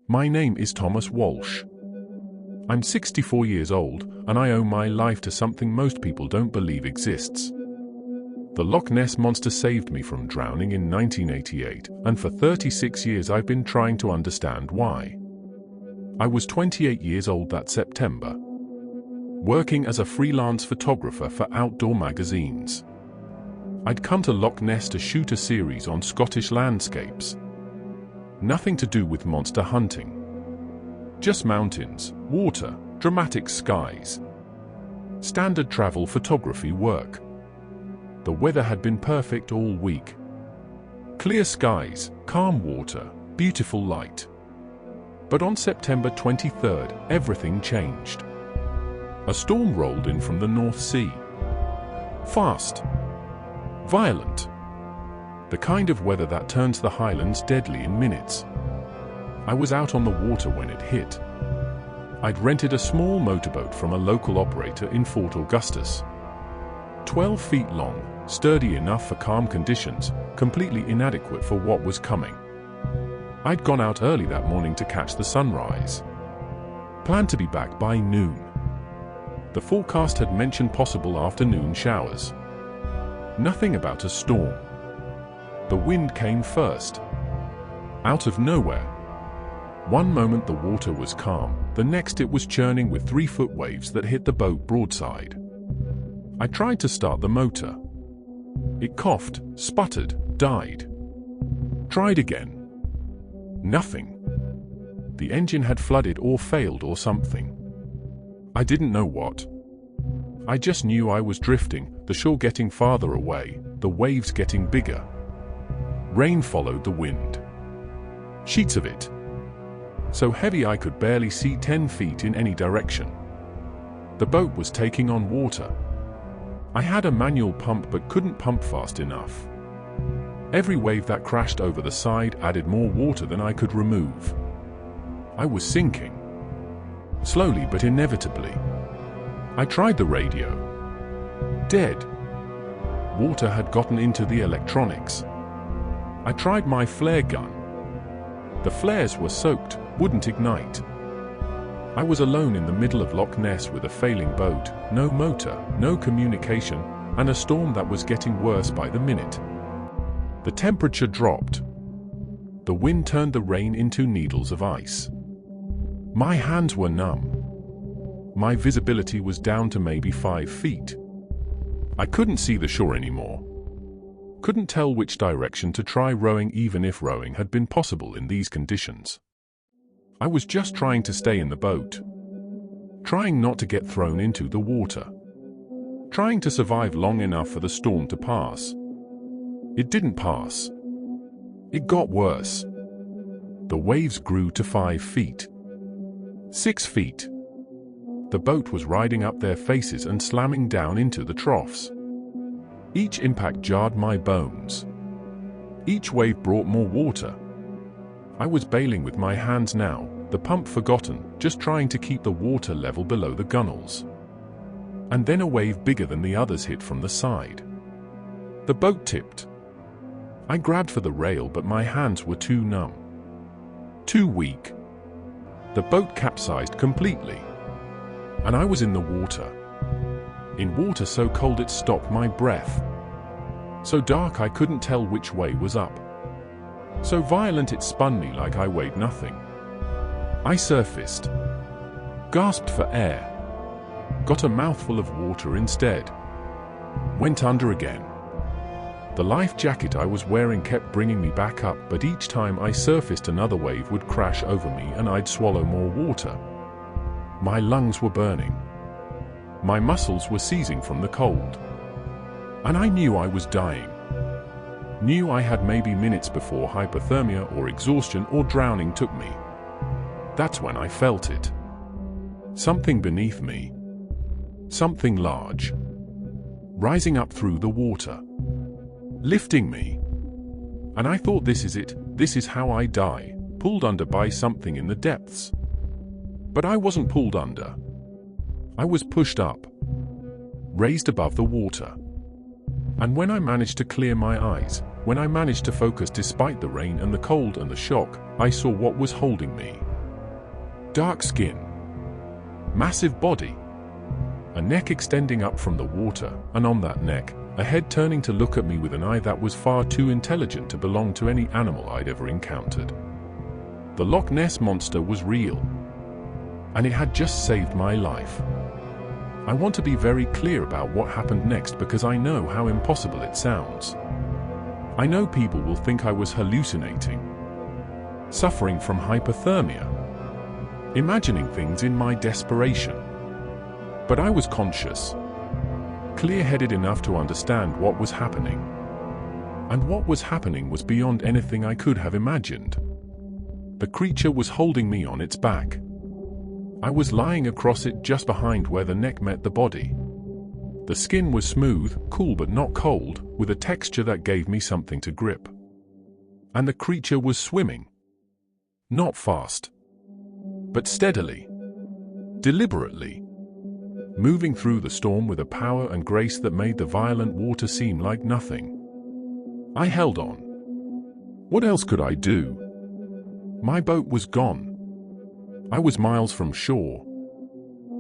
My name is Thomas Walsh. I'm 64 years old, and I owe my life to something most people don't believe exists. The Loch Ness Monster saved me from drowning in 1988, and for 36 years I've been trying to understand why. I was 28 years old that September, working as a freelance photographer for outdoor magazines. I'd come to Loch Ness to shoot a series on Scottish landscapes. Nothing to do with monster hunting. Just mountains, water, dramatic skies. Standard travel photography work. The weather had been perfect all week. Clear skies, calm water, beautiful light. But on September 23rd, everything changed. A storm rolled in from the North Sea. Fast. Violent. The kind of weather that turns the highlands deadly in minutes. I was out on the water when it hit. I'd rented a small motorboat from a local operator in Fort Augustus. 12 feet long, sturdy enough for calm conditions, completely inadequate for what was coming. I'd gone out early that morning to catch the sunrise. Planned to be back by noon. The forecast had mentioned possible afternoon showers. Nothing about a storm. The wind came first. Out of nowhere. One moment the water was calm, the next it was churning with 3-foot waves that hit the boat broadside. I tried to start the motor. It coughed, sputtered, died. Tried again. Nothing. The engine had flooded or failed or something. I didn't know what. I just knew I was drifting, the shore getting farther away, the waves getting bigger. Rain followed the wind. Sheets of it. So heavy I could barely see 10 feet in any direction. The boat was taking on water. I had a manual pump but couldn't pump fast enough. Every wave that crashed over the side added more water than I could remove. I was sinking. Slowly but inevitably. I tried the radio. Dead. Water had gotten into the electronics. I tried my flare gun. The flares were soaked, wouldn't ignite. I was alone in the middle of Loch Ness with a failing boat, no motor, no communication, and a storm that was getting worse by the minute. The temperature dropped. The wind turned the rain into needles of ice. My hands were numb. My visibility was down to maybe 5 feet. I couldn't see the shore anymore. Couldn't tell which direction to try rowing even if rowing had been possible in these conditions. I was just trying to stay in the boat. Trying not to get thrown into the water. Trying to survive long enough for the storm to pass. It didn't pass. It got worse. The waves grew to 5 feet. 6 feet. The boat was riding up their faces and slamming down into the troughs. Each impact jarred my bones. Each wave brought more water. I was bailing with my hands now, the pump forgotten, just trying to keep the water level below the gunnels. And then a wave bigger than the others hit from the side. The boat tipped. I grabbed for the rail but my hands were too numb. Too weak. The boat capsized completely. And I was in the water. In water so cold it stopped my breath. So dark I couldn't tell which way was up. So violent it spun me like I weighed nothing. I surfaced. Gasped for air. Got a mouthful of water instead. Went under again. The life jacket I was wearing kept bringing me back up, but each time I surfaced another wave would crash over me and I'd swallow more water. My lungs were burning. My muscles were seizing from the cold. And I knew I was dying. Knew I had maybe minutes before hypothermia or exhaustion or drowning took me. That's when I felt it. Something beneath me. Something large. Rising up through the water. Lifting me. And I thought, this is it, this is how I die, pulled under by something in the depths. But I wasn't pulled under. I was pushed up. Raised above the water. And when I managed to clear my eyes, when I managed to focus despite the rain and the cold and the shock, I saw what was holding me. Dark skin, massive body, a neck extending up from the water, and on that neck, a head turning to look at me with an eye that was far too intelligent to belong to any animal I'd ever encountered. The Loch Ness Monster was real, and it had just saved my life. I want to be very clear about what happened next because I know how impossible it sounds. I know people will think I was hallucinating, suffering from hypothermia, imagining things in my desperation. But I was conscious, clear-headed enough to understand what was happening. And what was happening was beyond anything I could have imagined. The creature was holding me on its back. I was lying across it just behind where the neck met the body. The skin was smooth, cool but not cold, with a texture that gave me something to grip. And the creature was swimming. Not fast, but steadily, deliberately, moving through the storm with a power and grace that made the violent water seem like nothing. I held on. What else could I do? My boat was gone. I was miles from shore.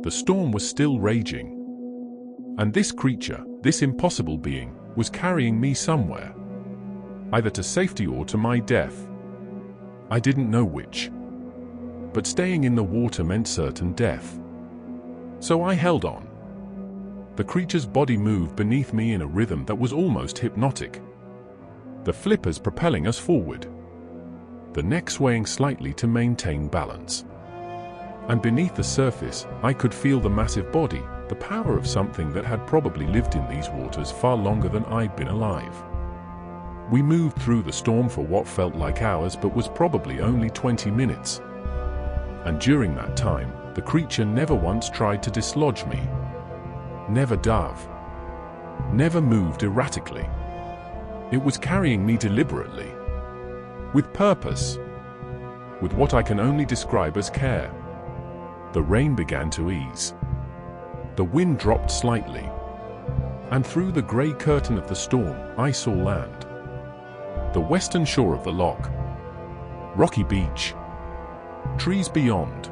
The storm was still raging. And this creature, this impossible being, was carrying me somewhere. Either to safety or to my death. I didn't know which. But staying in the water meant certain death. So I held on. The creature's body moved beneath me in a rhythm that was almost hypnotic. The flippers propelling us forward. The neck swaying slightly to maintain balance. And beneath the surface, I could feel the massive body, the power of something that had probably lived in these waters far longer than I'd been alive. We moved through the storm for what felt like hours but was probably only 20 minutes. And during that time, the creature never once tried to dislodge me. Never dove. Never moved erratically. It was carrying me deliberately. With purpose. With what I can only describe as care. The rain began to ease. The wind dropped slightly. And through the grey curtain of the storm, I saw land. The western shore of the loch. Rocky beach. Trees beyond.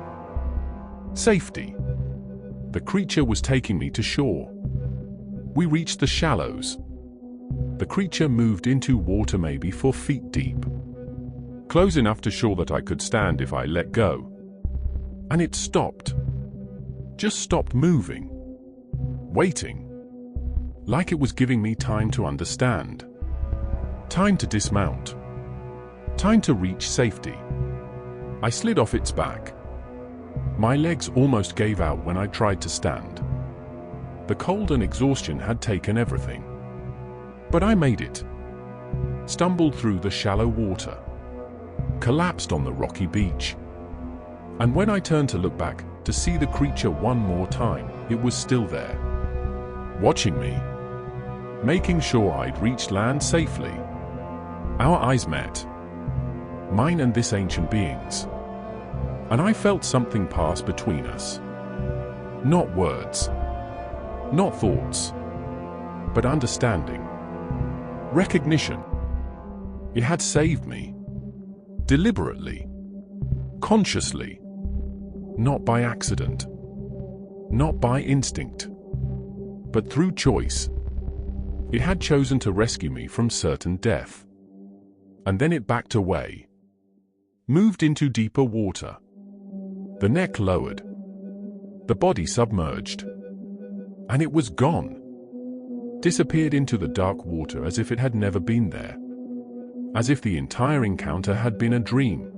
Safety. The creature was taking me to shore. We reached the shallows. The creature moved into water maybe 4 feet deep. Close enough to shore that I could stand if I let go. And it stopped. Just stopped moving. Waiting. Like it was giving me time to understand. Time to dismount. Time to reach safety. I slid off its back. My legs almost gave out when I tried to stand. The cold and exhaustion had taken everything. But I made it. Stumbled through the shallow water. Collapsed on the rocky beach. And when I turned to look back, to see the creature one more time, it was still there. Watching me. Making sure I'd reached land safely. Our eyes met. Mine and this ancient being's. And I felt something pass between us. Not words. Not thoughts. But understanding. Recognition. It had saved me. Deliberately. Consciously. Not by accident. Not by instinct. But through choice. It had chosen to rescue me from certain death. And then it backed away. Moved into deeper water. The neck lowered. The body submerged. And it was gone. Disappeared into the dark water as if it had never been there. As if the entire encounter had been a dream.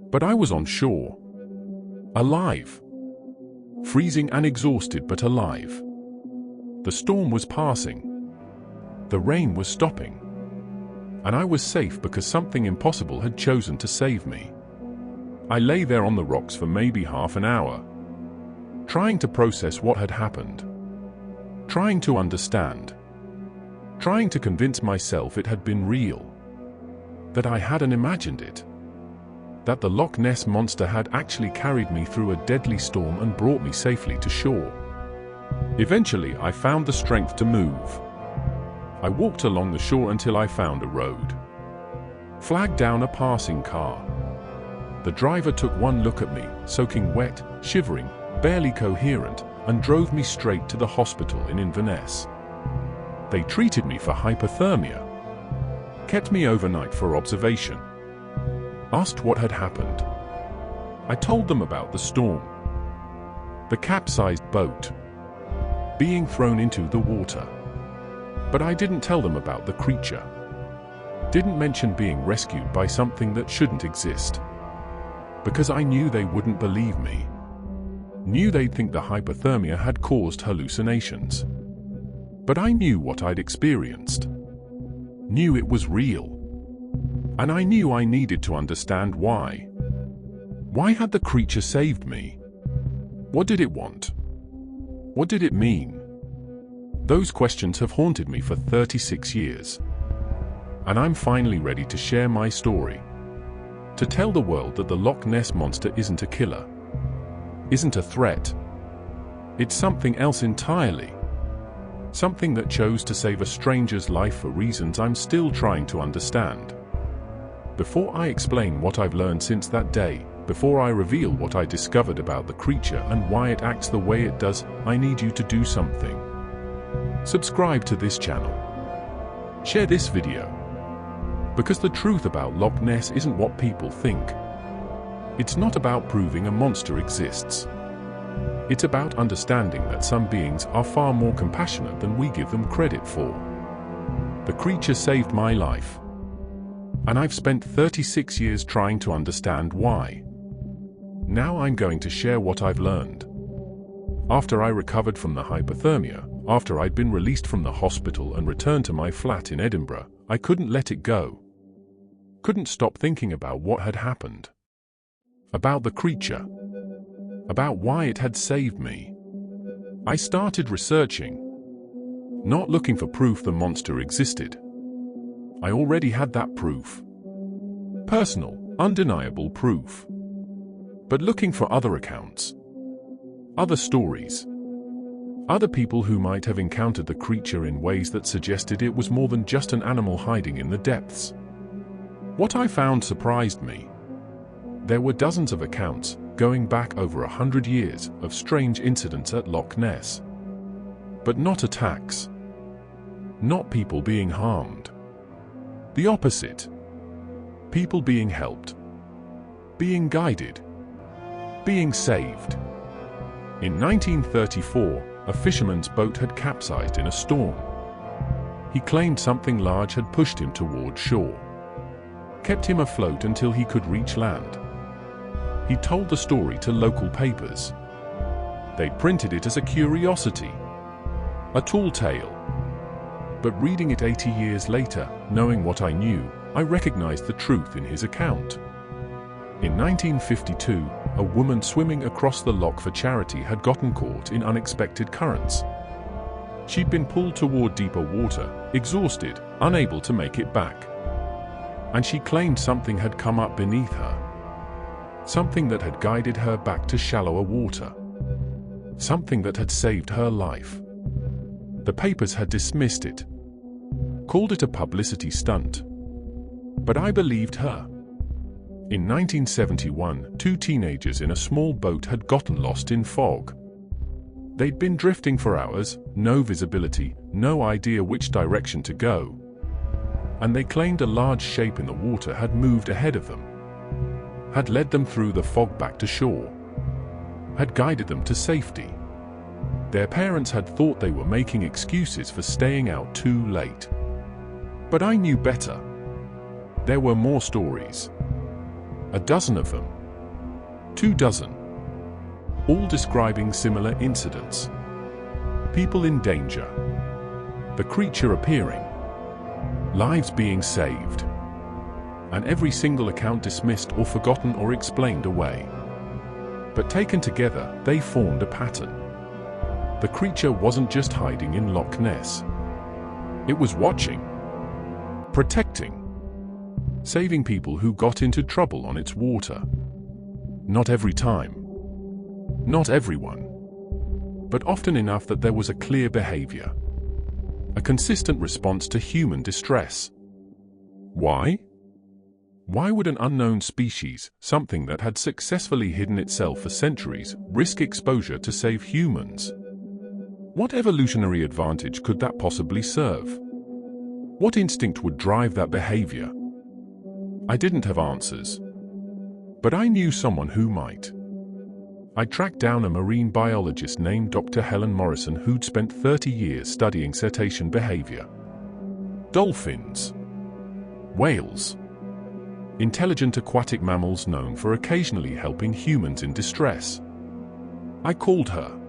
But I was on shore. Alive. Freezing and exhausted but alive. The storm was passing. The rain was stopping. And I was safe because something impossible had chosen to save me. I lay there on the rocks for maybe half an hour. Trying to process what had happened. Trying to understand. Trying to convince myself it had been real. That I hadn't imagined it. That the Loch Ness Monster had actually carried me through a deadly storm and brought me safely to shore. Eventually, I found the strength to move. I walked along the shore until I found a road. Flagged down a passing car. The driver took one look at me, soaking wet, shivering, barely coherent, and drove me straight to the hospital in Inverness. They treated me for hypothermia, kept me overnight for observation, asked what had happened. I told them about the storm, the capsized boat, being thrown into the water. But I didn't tell them about the creature. Didn't mention being rescued by something that shouldn't exist. Because I knew they wouldn't believe me. Knew they'd think the hypothermia had caused hallucinations. But I knew what I'd experienced. Knew it was real. And I knew I needed to understand why. Why had the creature saved me? What did it want? What did it mean? Those questions have haunted me for 36 years. And I'm finally ready to share my story. To tell the world that the Loch Ness Monster isn't a killer. Isn't a threat. It's something else entirely. Something that chose to save a stranger's life for reasons I'm still trying to understand. Before I explain what I've learned since that day, before I reveal what I discovered about the creature and why it acts the way it does, I need you to do something. Subscribe to this channel. Share this video. Because the truth about Loch Ness isn't what people think. It's not about proving a monster exists. It's about understanding that some beings are far more compassionate than we give them credit for. The creature saved my life. And I've spent 36 years trying to understand why. Now I'm going to share what I've learned. After I recovered from the hypothermia, after I'd been released from the hospital and returned to my flat in Edinburgh, I couldn't let it go. Couldn't stop thinking about what had happened. About the creature. About why it had saved me. I started researching. Not looking for proof the monster existed. I already had that proof. Personal, undeniable proof. But looking for other accounts. Other stories. Other people who might have encountered the creature in ways that suggested it was more than just an animal hiding in the depths. What I found surprised me. There were dozens of accounts, going back over 100 years, of strange incidents at Loch Ness. But not attacks. Not people being harmed. The opposite. People being helped. Being guided. Being saved. In 1934, a fisherman's boat had capsized in a storm. He claimed something large had pushed him toward shore. Kept him afloat until he could reach land. He told the story to local papers. They printed it as a curiosity. A tall tale. But reading it 80 years later, knowing what I knew, I recognized the truth in his account. In 1952, a woman swimming across the loch for charity had gotten caught in unexpected currents. She'd been pulled toward deeper water, exhausted, unable to make it back. And she claimed something had come up beneath her. Something that had guided her back to shallower water. Something that had saved her life. The papers had dismissed it. Called it a publicity stunt. But I believed her. In 1971, two teenagers in a small boat had gotten lost in fog. They'd been drifting for hours, no visibility, no idea which direction to go. And they claimed a large shape in the water had moved ahead of them. Had led them through the fog back to shore. Had guided them to safety. Their parents had thought they were making excuses for staying out too late. But I knew better. There were more stories. A dozen of them. 24, all describing similar incidents. People in danger. The creature appearing. Lives being saved. And every single account dismissed or forgotten or explained away. But taken together, they formed a pattern. The creature wasn't just hiding in Loch Ness. It was watching. Protecting. Saving people who got into trouble on its water. Not every time. Not everyone. But often enough that there was a clear behavior. A consistent response to human distress. Why? Why would an unknown species, something that had successfully hidden itself for centuries, risk exposure to save humans? What evolutionary advantage could that possibly serve? What instinct would drive that behavior? I didn't have answers. But I knew someone who might. I tracked down a marine biologist named Dr. Helen Morrison who'd spent 30 years studying cetacean behavior. Dolphins. Whales. Intelligent aquatic mammals known for occasionally helping humans in distress. I called her.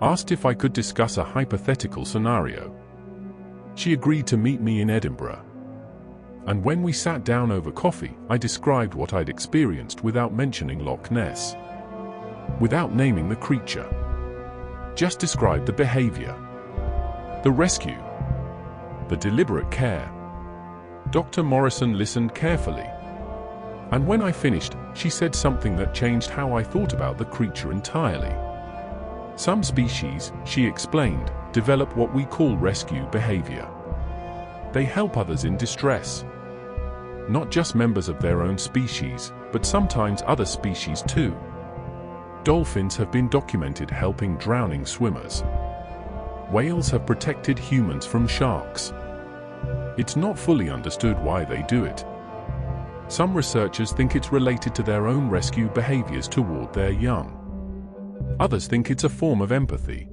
Asked if I could discuss a hypothetical scenario. She agreed to meet me in Edinburgh. And when we sat down over coffee, I described what I'd experienced without mentioning Loch Ness. Without naming the creature. Just described the behavior. The rescue. The deliberate care. Dr. Morrison listened carefully. And when I finished, she said something that changed how I thought about the creature entirely. Some species, she explained, develop what we call rescue behavior. They help others in distress. Not just members of their own species, but sometimes other species too. Dolphins have been documented helping drowning swimmers. Whales have protected humans from sharks. It's not fully understood why they do it. Some researchers think it's related to their own rescue behaviors toward their young. Others think it's a form of empathy,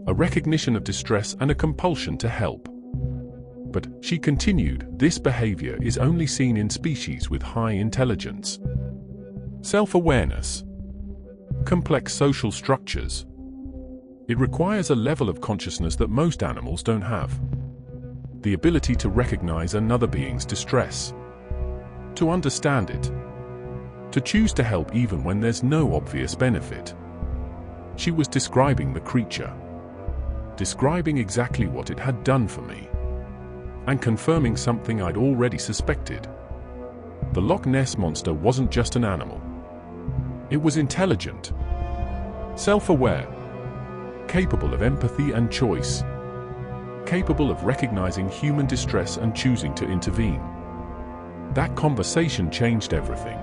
a recognition of distress and a compulsion to help. But, she continued, this behavior is only seen in species with high intelligence, self-awareness, complex social structures. It requires a level of consciousness that most animals don't have. The ability to recognize another being's distress, to understand it, to choose to help even when there's no obvious benefit. She was describing the creature, describing exactly what it had done for me, and confirming something I'd already suspected. The Loch Ness Monster wasn't just an animal. It was intelligent, self-aware, capable of empathy and choice, capable of recognizing human distress and choosing to intervene. That conversation changed everything.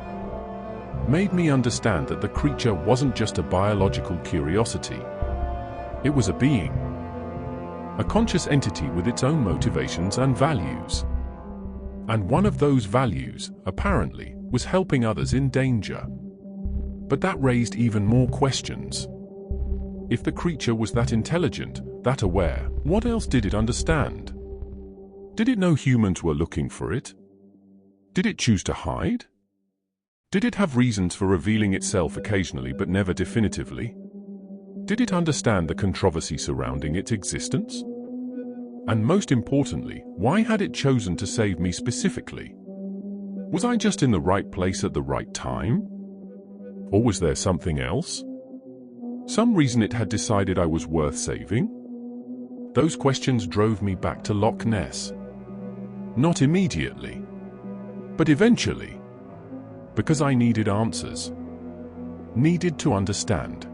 Made me understand that the creature wasn't just a biological curiosity. It was a being. A conscious entity with its own motivations and values. And one of those values, apparently, was helping others in danger. But that raised even more questions. If the creature was that intelligent, that aware, what else did it understand? Did it know humans were looking for it? Did it choose to hide? Did it have reasons for revealing itself occasionally but never definitively? Did it understand the controversy surrounding its existence? And most importantly, why had it chosen to save me specifically? Was I just in the right place at the right time? Or was there something else? Some reason it had decided I was worth saving? Those questions drove me back to Loch Ness. Not immediately, but eventually. Because I needed answers. Needed to understand.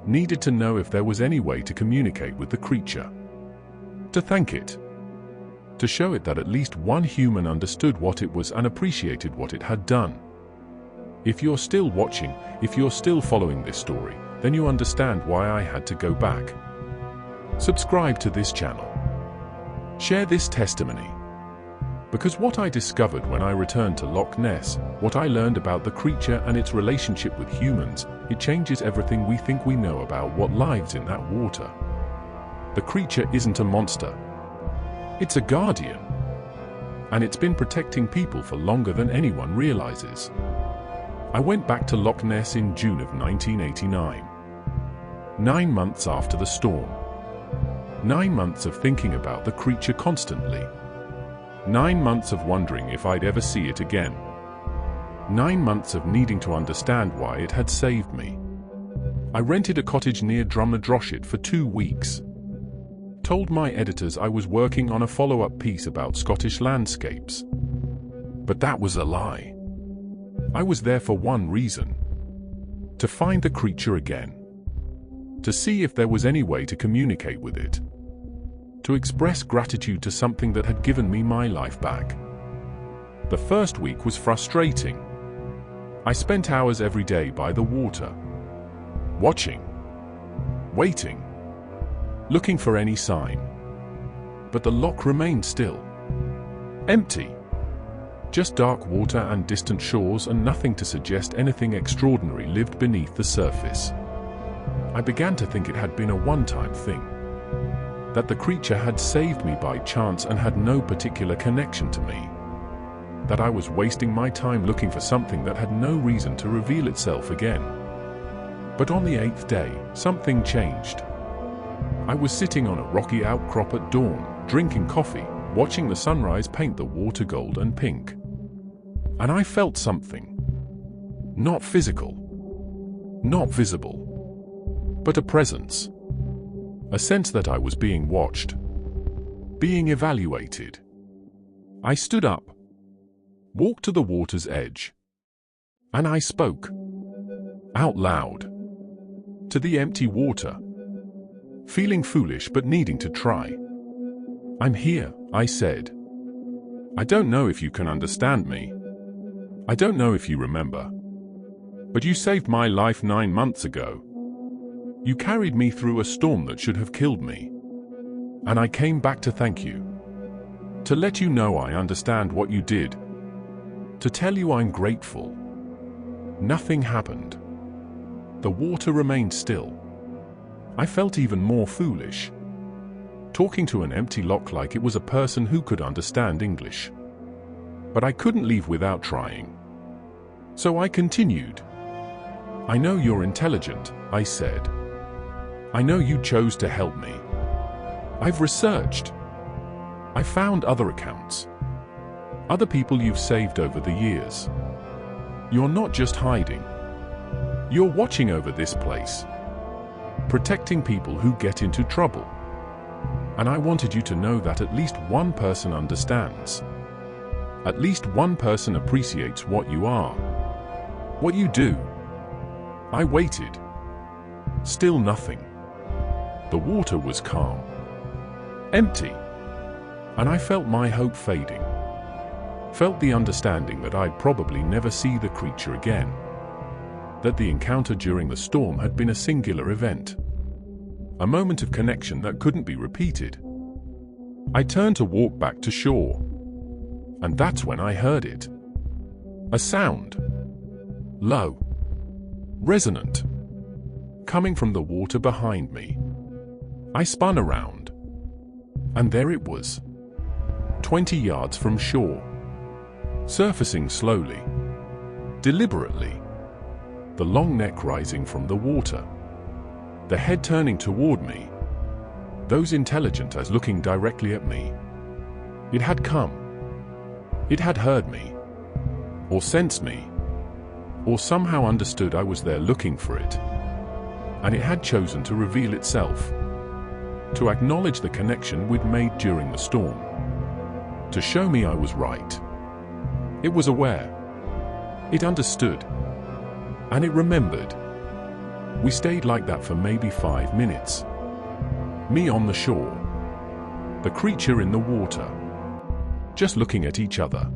Needed to know if there was any way to communicate with the creature. To thank it. To show it that at least one human understood what it was and appreciated what it had done. If you're still watching, if you're still following this story, then you understand why I had to go back. Subscribe to this channel. Share this testimony. Because what I discovered when I returned to Loch Ness, what I learned about the creature and its relationship with humans, it changes everything we think we know about what lives in that water. The creature isn't a monster. It's a guardian. And it's been protecting people for longer than anyone realizes. I went back to Loch Ness in June of 1989. 9 months after the storm. 9 months of thinking about the creature constantly. 9 months of wondering if I'd ever see it again. 9 months of needing to understand why it had saved me. I rented a cottage near Drumnadroshit for 2 weeks. Told my editors I was working on a follow-up piece about Scottish landscapes. But that was a lie. I was there for one reason. To find the creature again. To see if there was any way to communicate with it. To express gratitude to something that had given me my life back. The first week was frustrating. I spent hours every day by the water, watching, waiting, looking for any sign. But the loch remained still. Empty. Just dark water and distant shores, and nothing to suggest anything extraordinary lived beneath the surface. I began to think it had been a one-time thing, that the creature had saved me by chance and had no particular connection to me, that I was wasting my time looking for something that had no reason to reveal itself again. But on the 8th day, something changed. I was sitting on a rocky outcrop at dawn, drinking coffee, watching the sunrise paint the water gold and pink. And I felt something. Not physical, not visible, but a presence. A sense that I was being watched, being evaluated. I stood up, walked to the water's edge, and I spoke, out loud, to the empty water, feeling foolish but needing to try. "I'm here," I said. "I don't know if you can understand me. I don't know if you remember. But you saved my life 9 months ago. You carried me through a storm that should have killed me. And I came back to thank you. To let you know I understand what you did. To tell you I'm grateful." Nothing happened. The water remained still. I felt even more foolish, talking to an empty loch like it was a person who could understand English. But I couldn't leave without trying. So I continued. "I know you're intelligent," I said. "I know you chose to help me. I've researched. I found other accounts. Other people you've saved over the years. You're not just hiding. You're watching over this place, protecting people who get into trouble. And I wanted you to know that at least one person understands. At least one person appreciates what you are, what you do." I waited. Still nothing. The water was calm, empty, and I felt my hope fading. Felt the understanding that I'd probably never see the creature again. That the encounter during the storm had been a singular event. A moment of connection that couldn't be repeated. I turned to walk back to shore. And that's when I heard it. A sound. Low. Resonant. Coming from the water behind me. I spun around. And there it was. 20 yards from shore. Surfacing slowly. Deliberately. The long neck rising from the water. The head turning toward me. Those intelligent eyes looking directly at me. It had come. It had heard me. Or sensed me. Or somehow understood I was there looking for it. And it had chosen to reveal itself. To acknowledge the connection we'd made during the storm. To show me I was right. It was aware. It understood. And it remembered. We stayed like that for maybe 5 minutes. Me on the shore. The creature in the water. Just looking at each other.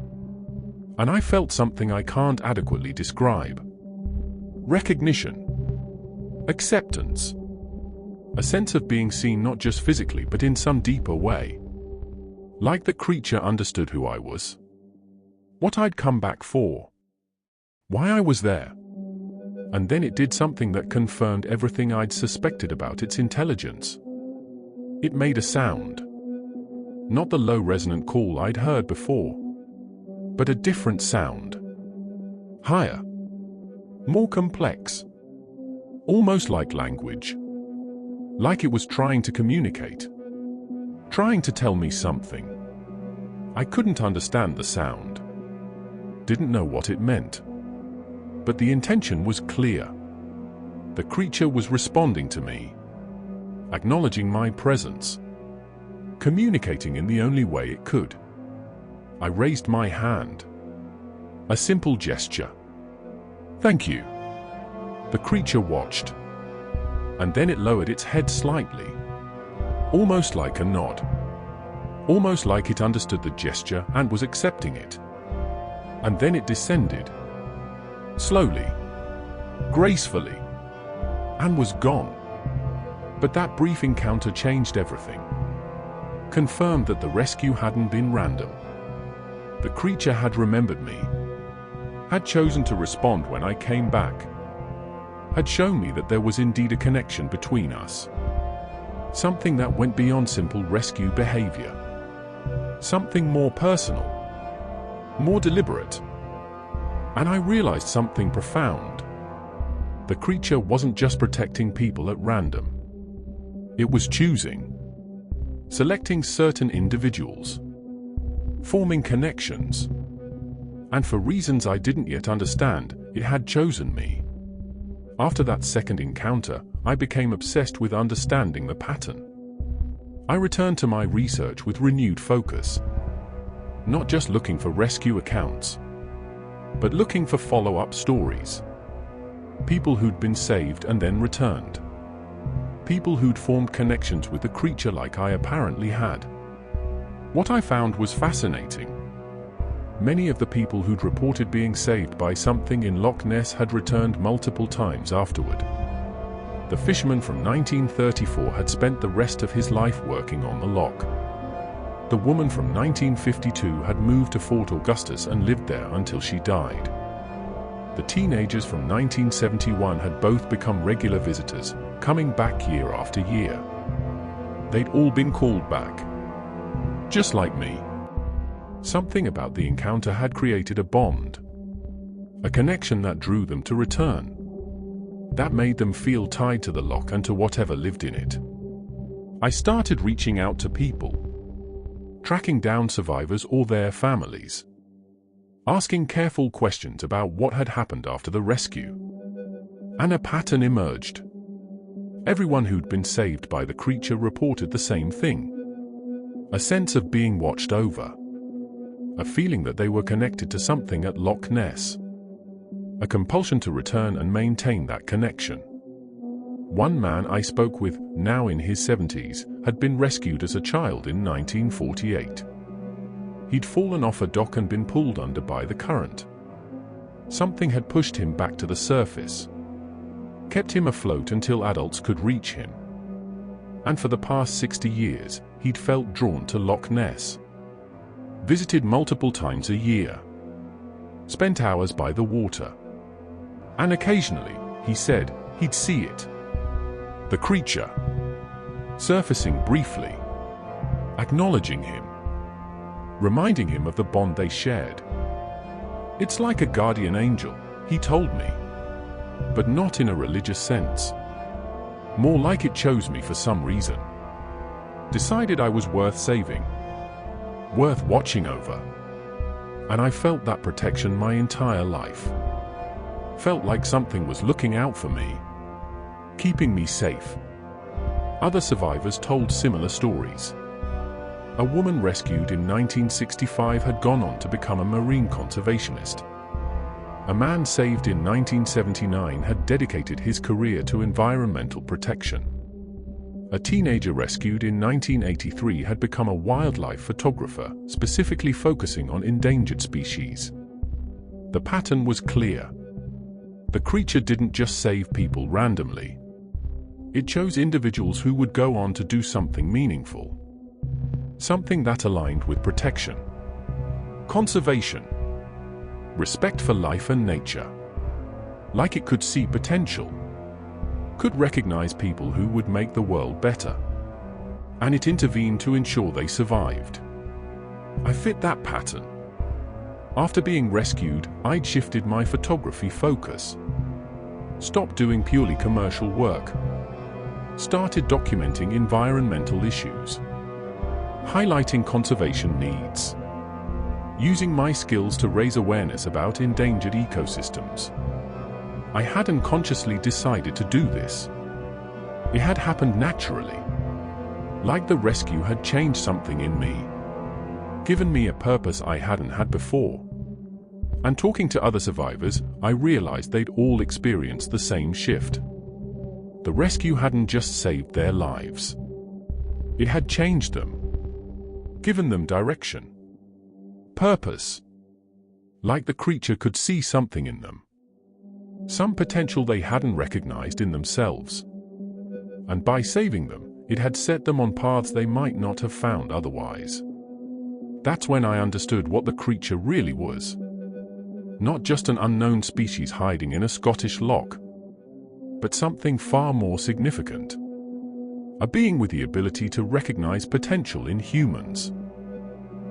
And I felt something I can't adequately describe. Recognition. Acceptance. A sense of being seen not just physically but in some deeper way. Like the creature understood who I was. What I'd come back for. Why I was there. And then it did something that confirmed everything I'd suspected about its intelligence. It made a sound. Not the low resonant call I'd heard before. But a different sound. Higher. More complex. Almost like language. Like it was trying to communicate. Trying to tell me something. I couldn't understand the sound. Didn't know what it meant. But the intention was clear. The creature was responding to me. Acknowledging my presence. Communicating in the only way it could. I raised my hand. A simple gesture. "Thank you." The creature watched. And then it lowered its head slightly. Almost like a nod. Almost like it understood the gesture and was accepting it. And then it descended. Slowly. Gracefully. And was gone. But that brief encounter changed everything. Confirmed that the rescue hadn't been random. The creature had remembered me. Had chosen to respond when I came back. Had shown me that there was indeed a connection between us. Something that went beyond simple rescue behavior. Something more personal. More deliberate. And I realized something profound. The creature wasn't just protecting people at random. It was choosing. Selecting certain individuals. Forming connections. And for reasons I didn't yet understand, it had chosen me. After that second encounter, I became obsessed with understanding the pattern. I returned to my research with renewed focus. Not just looking for rescue accounts, but looking for follow-up stories. People who'd been saved and then returned. People who'd formed connections with the creature like I apparently had. What I found was fascinating. Many of the people who'd reported being saved by something in Loch Ness had returned multiple times afterward. The fisherman from 1934 had spent the rest of his life working on the loch. The woman from 1952 had moved to Fort Augustus and lived there until she died. The teenagers from 1971 had both become regular visitors, coming back year after year. They'd all been called back. Just like me. Something about the encounter had created a bond. A connection that drew them to return. That made them feel tied to the loch and to whatever lived in it. I started reaching out to people. Tracking down survivors or their families. Asking careful questions about what had happened after the rescue. And a pattern emerged. Everyone who'd been saved by the creature reported the same thing. A sense of being watched over. A feeling that they were connected to something at Loch Ness. A compulsion to return and maintain that connection. One man I spoke with, now in his 70s, had been rescued as a child in 1948. He'd fallen off a dock and been pulled under by the current. Something had pushed him back to the surface. Kept him afloat until adults could reach him. And for the past 60 years, he'd felt drawn to Loch Ness. Visited multiple times a year. Spent hours by the water. And occasionally, he said, he'd see it. The creature. Surfacing briefly. Acknowledging him. Reminding him of the bond they shared. It's like a guardian angel, he told me. But not in a religious sense. More like it chose me for some reason. Decided I was worth saving. Worth watching over. And I felt that protection my entire life. Felt like something was looking out for me. Keeping me safe. Other survivors told similar stories. A woman rescued in 1965 had gone on to become a marine conservationist. A man saved in 1979 had dedicated his career to environmental protection. A teenager rescued in 1983 had become a wildlife photographer, specifically focusing on endangered species. The pattern was clear. The creature didn't just save people randomly. It chose individuals who would go on to do something meaningful. Something that aligned with protection, conservation, respect for life and nature. Like it could see potential. Could recognize people who would make the world better. And it intervened to ensure they survived. I fit that pattern. After being rescued, I'd shifted my photography focus. Stopped doing purely commercial work. Started documenting environmental issues. Highlighting conservation needs. Using my skills to raise awareness about endangered ecosystems. I hadn't consciously decided to do this. It had happened naturally. Like the rescue had changed something in me. Given me a purpose I hadn't had before. And talking to other survivors, I realized they'd all experienced the same shift. The rescue hadn't just saved their lives. It had changed them. Given them direction. Purpose. Like the creature could see something in them. Some potential they hadn't recognized in themselves. And by saving them, it had set them on paths they might not have found otherwise. That's when I understood what the creature really was. Not just an unknown species hiding in a Scottish loch, but something far more significant. A being with the ability to recognize potential in humans.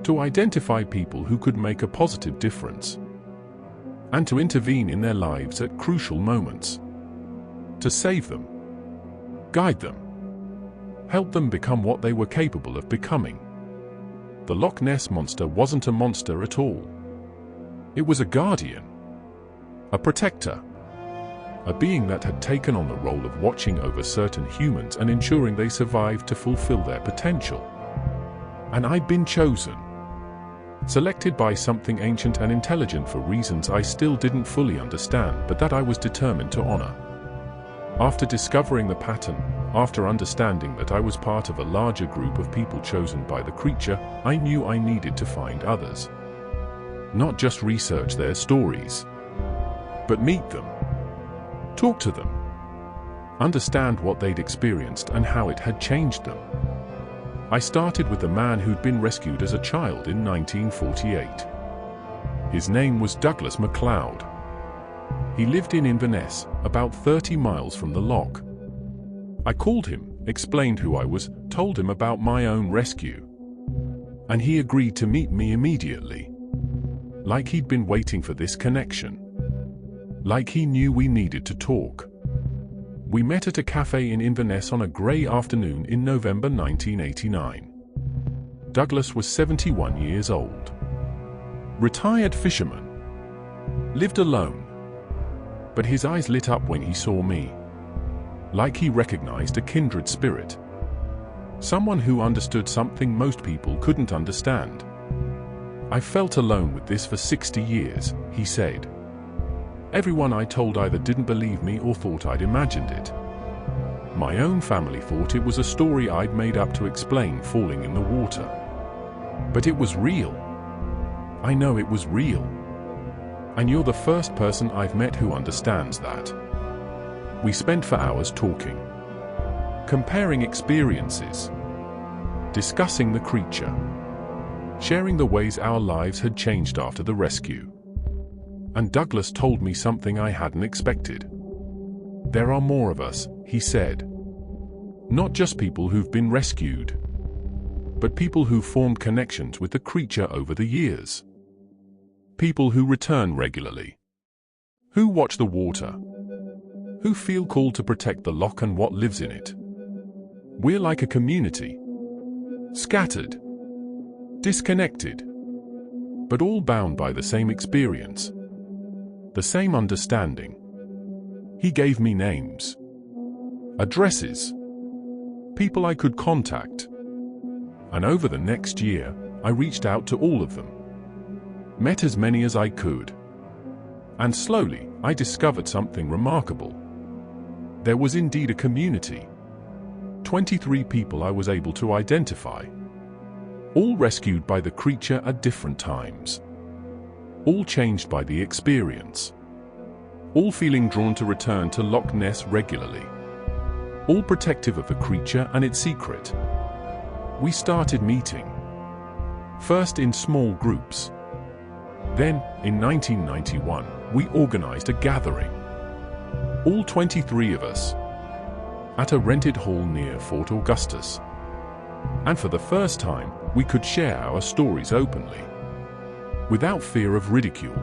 To identify people who could make a positive difference. And to intervene in their lives at crucial moments. To save them. Guide them. Help them become what they were capable of becoming. The Loch Ness Monster wasn't a monster at all. It was a guardian. A protector. A being that had taken on the role of watching over certain humans and ensuring they survived to fulfill their potential. And I'd been chosen. Selected by something ancient and intelligent for reasons I still didn't fully understand, but that I was determined to honor. After discovering the pattern, after understanding that I was part of a larger group of people chosen by the creature, I knew I needed to find others. Not just research their stories, but meet them. Talk to them. Understand what they'd experienced and how it had changed them. I started with the man who'd been rescued as a child in 1948. His name was Douglas MacLeod. He lived in Inverness, about 30 miles from the loch. I called him, explained who I was, told him about my own rescue. And he agreed to meet me immediately. Like he'd been waiting for this connection. Like he knew we needed to talk. We met at a cafe in Inverness on a grey afternoon in November 1989. Douglas was 71 years old. Retired fisherman. Lived alone. But his eyes lit up when he saw me. Like he recognized a kindred spirit. Someone who understood something most people couldn't understand. I felt alone with this for 60 years, he said. Everyone I told either didn't believe me or thought I'd imagined it. My own family thought it was a story I'd made up to explain falling in the water. But it was real. I know it was real. And you're the first person I've met who understands that. We spent for hours talking. Comparing experiences. Discussing the creature. Sharing the ways our lives had changed after the rescue. And Douglas told me something I hadn't expected. There are more of us, he said. Not just people who've been rescued, but people who've formed connections with the creature over the years. People who return regularly. Who watch the water. Who feel called to protect the loch and what lives in it. We're like a community. Scattered. Disconnected. But all bound by the same experience. The same understanding. He gave me names. Addresses. People I could contact. And over the next year, I reached out to all of them. Met as many as I could. And slowly, I discovered something remarkable. There was indeed a community. 23 people I was able to identify. All rescued by the creature at different times. All changed by the experience. All feeling drawn to return to Loch Ness regularly. All protective of the creature and its secret. We started meeting. First in small groups. Then, in 1991, we organized a gathering. All 23 of us. At a rented hall near Fort Augustus. And for the first time, we could share our stories openly. Without fear of ridicule.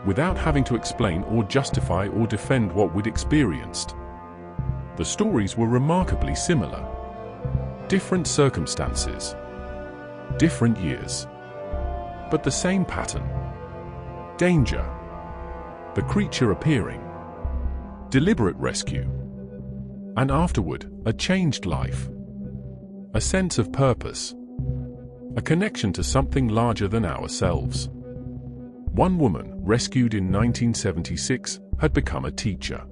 Without having to explain or justify or defend what we'd experienced. The stories were remarkably similar. Different circumstances. Different years. But the same pattern. Danger. The creature appearing. Deliberate rescue. And afterward, a changed life. A sense of purpose. A connection to something larger than ourselves. One woman, rescued in 1976, had become a teacher.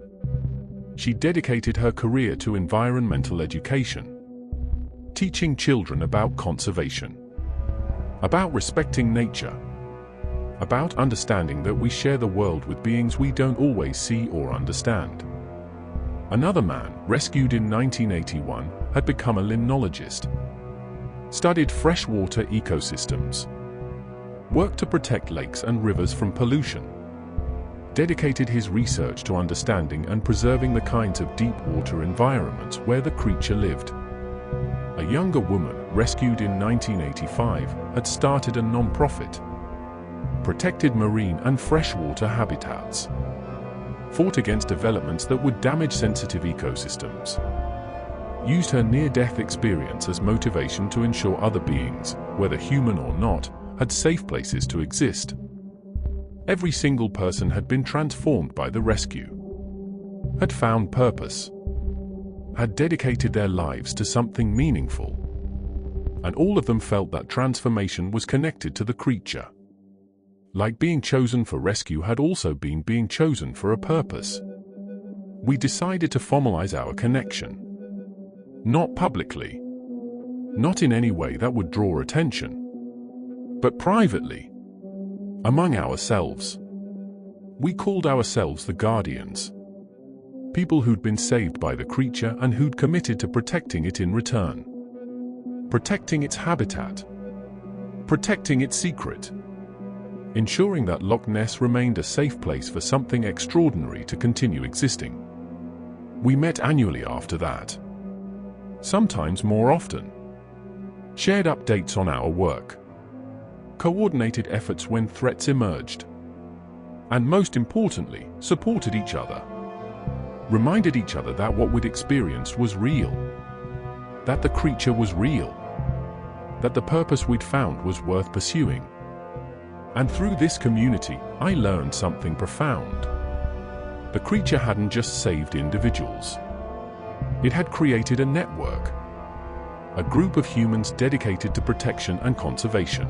She dedicated her career to environmental education. Teaching children about conservation. About respecting nature. about understanding that we share the world with beings we don't always see or understand. Another man, rescued in 1981, had become a limnologist, studied freshwater ecosystems, worked to protect lakes and rivers from pollution, dedicated his research to understanding and preserving the kinds of deep water environments where the creature lived. A younger woman, rescued in 1985, had started a non-profit, protected marine and freshwater habitats, fought against developments that would damage sensitive ecosystems, used her near-death experience as motivation to ensure other beings, whether human or not, had safe places to exist. Every single person had been transformed by the rescue, had found purpose, had dedicated their lives to something meaningful, and all of them felt that transformation was connected to the creature. Like being chosen for rescue had also been being chosen for a purpose. We decided to formalize our connection. Not publicly, not in any way that would draw attention, but privately, among ourselves. We called ourselves the Guardians, people who'd been saved by the creature and who'd committed to protecting it in return, protecting its habitat, protecting its secret, ensuring that Loch Ness remained a safe place for something extraordinary to continue existing. We met annually after that, sometimes more often, shared updates on our work, coordinated efforts when threats emerged, and most importantly, supported each other, reminded each other that what we'd experienced was real, that the creature was real, that the purpose we'd found was worth pursuing. And through this community, I learned something profound. The creature hadn't just saved individuals. It had created a network, a group of humans dedicated to protection and conservation.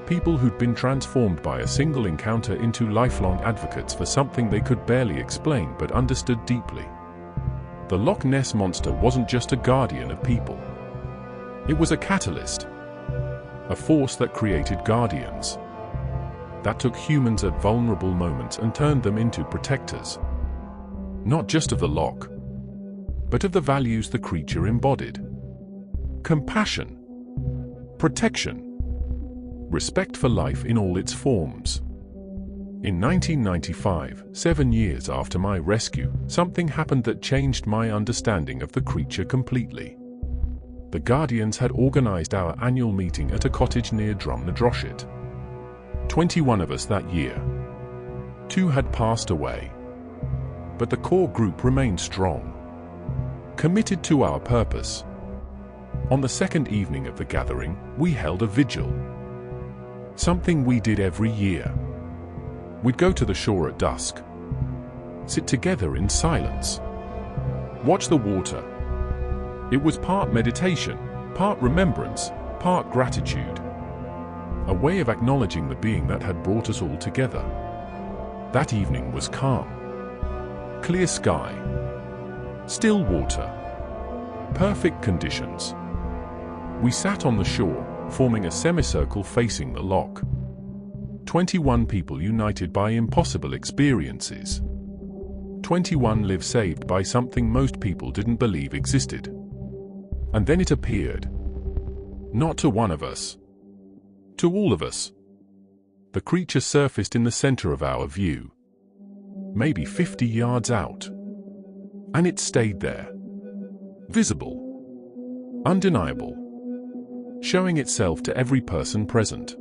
People who'd been transformed by a single encounter into lifelong advocates for something they could barely explain but understood deeply. The Loch Ness Monster wasn't just a guardian of people. It was a catalyst, a force that created guardians, that took humans at vulnerable moments and turned them into protectors, not just of the loch, but of the values the creature embodied: compassion, protection, respect for life in all its forms. In 1995, 7 years after my rescue, something happened that changed my understanding of the creature completely. The Guardians had organized our annual meeting at a cottage near Drumnadroshit. 21 of us that year. 2 had passed away. But the core group remained strong, committed to our purpose. On the second evening of the gathering, we held a vigil. Something we did every year. We'd go to the shore at dusk, sit together in silence, watch the water. It was part meditation, part remembrance, part gratitude. A way of acknowledging the being that had brought us all together. That evening was calm. Clear sky. Still water. Perfect conditions. We sat on the shore, forming a semicircle facing the loch. 21 people united by impossible experiences. 21 lives saved by something most people didn't believe existed. And then it appeared. Not to one of us. To all of us. The creature surfaced in the center of our view. Maybe 50 yards out. And it stayed there. Visible. Undeniable. Showing itself to every person present.